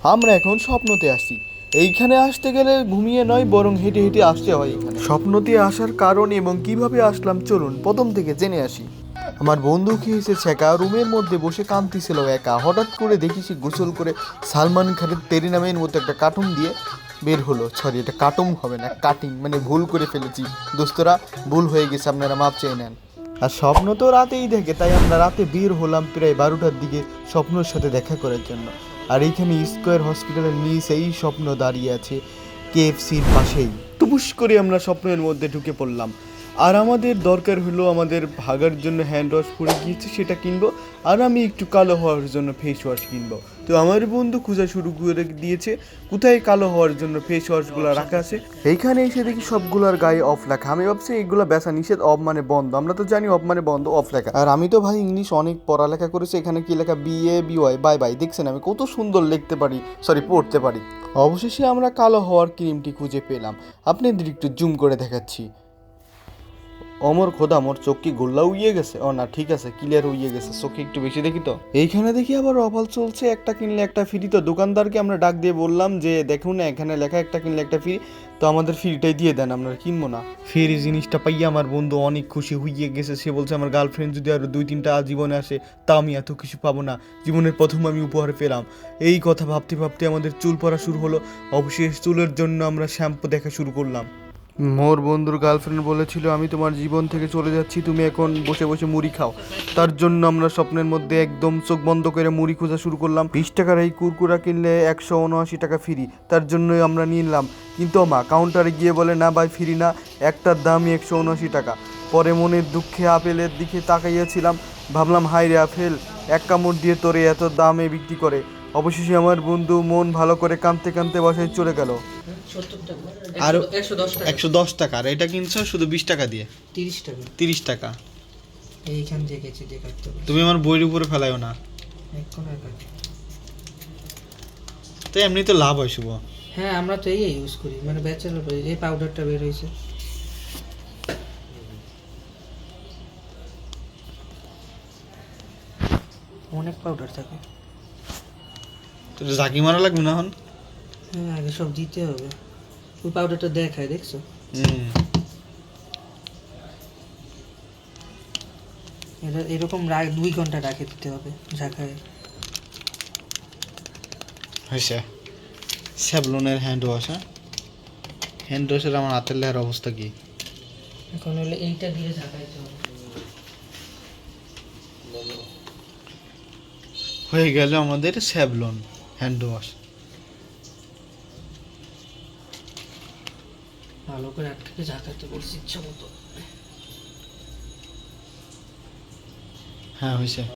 আমরা এখন স্বপ্নতে আসি। এইখানে আসতে গেলে ঘুমিয়ে নয়, বরং হেঁটে হেঁটে আসতে হয় এখানে। স্বপ্নতে আসার কারণ এবং কিভাবে আসলাম চলুন প্রথম থেকে জেনে আসি। আমার বন্ধু খেয়েছে ছেঁকা, রুমের মধ্যে বসে কাঁদতেছিল একা। হঠাৎ করে দেখি সে গোসল করে সালমান খানের তেরি নামের মতো একটা কার্টুন দিয়ে বের হলো। সরি, এটা কার্টুন হবে না, কাটিং, মানে ভুল করে ফেলেছি দোস্তরা, ভুল হয়ে গেছে, আপনারা মাপ চেয়ে নেন। আর স্বপ্ন তো রাতেই দেখে, তাই আমরা রাতে বের হলাম প্রায় 12টার দিকে স্বপ্নের সাথে দেখা করার জন্য। আর এইখানে স্কয়ার হসপিটালের নিচেই স্বপ্ন দাঁড়িয়ে আছে, কেএফসির পাশেই। টুপুস করে আমরা স্বপ্নের মধ্যে ঢুকে পড়লাম। আর আমাদের দরকার হলো, আমাদের ভাগার জন্য হ্যান্ড ওয়াশ পড়ে গিয়েছে, সেটা কিনবো। আর আমি একটু কালো হওয়ার জন্য ফেস ওয়াশ কিনবো। তো আমার বন্ধু খোঁজা শুরু করে দিয়েছে কোথায় কালো হওয়ার জন্য ফেস ওয়াশগুলো রাখা আছে। এইখানে এসে দেখি সবগুলোর গায়ে অফ লেখা। আমি ভাবছি এগুলো বেচা নিষেধ, অফ মানে বন্ধ। আমরা তো জানি অফ মানে বন্ধ, অফ লেখা। আর আমি তো ভাই ইংলিশ অনেক পড়ালেখা করেছি, এখানে কি লেখা BABY, বাই বাই। দেখছেন আমি কত সুন্দর লিখতে পারি, সরি পড়তে পারি। অবশেষে আমরা কালো হওয়ার ক্রিমটি খুঁজে পেলাম। আপনাদের একটু জুম করে দেখাচ্ছি। অমর খোদা, মোর চোখ কি গোল্লা উইয়ে গেছে? ও না, ঠিক আছে, ক্লিয়ার উইয়ে গেছে, চোখে একটু বেশি দেখি তো। এইখানে দেখি আবার অফার চলছে, একটা কিনলে একটা ফ্রি। তো দোকানদারকে আমরা ডাক দিয়ে বললাম যে দেখুন না, এখানে লেখা একটা কিনলে একটা ফ্রি, তো আমাদের ফ্রিটাই দিয়ে দেন, আমরা কিনবো না। ফ্রি জিনিসটা পাইয়ে আমার বন্ধু অনেক খুশি হইয়ে গেছে। সে বলছে আমার গার্লফ্রেন্ড যদি আরো 2-3টা জীবনে আসে তা আমি এত কিছু পাবো না, জীবনের প্রথম আমি উপহার পেলাম। এই কথা ভাবতে ভাবতে আমাদের চুল পড়া শুরু হলো। অবশেষে চুলের জন্য আমরা শ্যাম্পু দেখা শুরু করলাম। মোর বন্ধুর গার্লফ্রেন্ড বলেছিল আমি তোমার জীবন থেকে চলে যাচ্ছি, তুমি এখন বসে বসে মুড়ি খাও। তার জন্য আমরা স্বপ্নের মধ্যে একদম চোখ বন্ধ করে মুড়ি খোঁজা শুরু করলাম। 20 টাকার এই কুরকুরা কিনলে 179 টাকা ফ্রি, তার জন্যই আমরা নিলাম। কিন্তু মা কাউন্টারে গিয়ে বলে না ভাই, ফ্রি না, একটার দামই 179 টাকা। পরে মনের দুঃখে আপেলের দিকে তাকাইয়াছিলাম, ভাবলাম হাই রে আপেল, এক কামড় দিয়ে তোরে এত দামে বিক্রি করে। অবশেষে আমার বন্ধু মন ভালো করে কাঁদতে কাঁদতে বাসায় চলে গেল। 70 টাকা আর 110 টাকা 110 টাকা, আর এটা কিনছো শুধু 20 টাকা দিয়ে। 30 টাকা 30 টাকা। এইখান দেখেছি দেখাতে হবে তুমি আমার বইয়ের উপরে ফেলাইও না, এক কোণার কাছে। তো এমনি তো লাভ হয় শুভ। হ্যাঁ আমরা তো এই ইউজ করি, মানে ব্যাচেলর এই পাউডারটা বের হয়েছে। অনেক পাউডার থাকে। তো জাকি মারা লাগবে না এখন। হ্যাঁ আগে সব দিতে হবে। ওই পাউডারটা দেখায়, দেখছো? এটা এরকম 2 ঘন্টা রাখে দিতে হবে ঝাঁকায়। হয়েছে। স্যাভলনের হ্যান্ড ওয়াশ। হ্যাঁ, হ্যান্ড ওয়াশের আমার হাতের লেহার অবস্থা কি? এখন হলে এইটা দিয়ে ঝাঁকাইতে হবে। হয়ে গেল আমাদের স্যাভলন হ্যান্ড ওয়াশ। ভালো করে আটকে ঝাঁকাতে বলছি ইচ্ছা মতো। হ্যাঁ হয়েছে।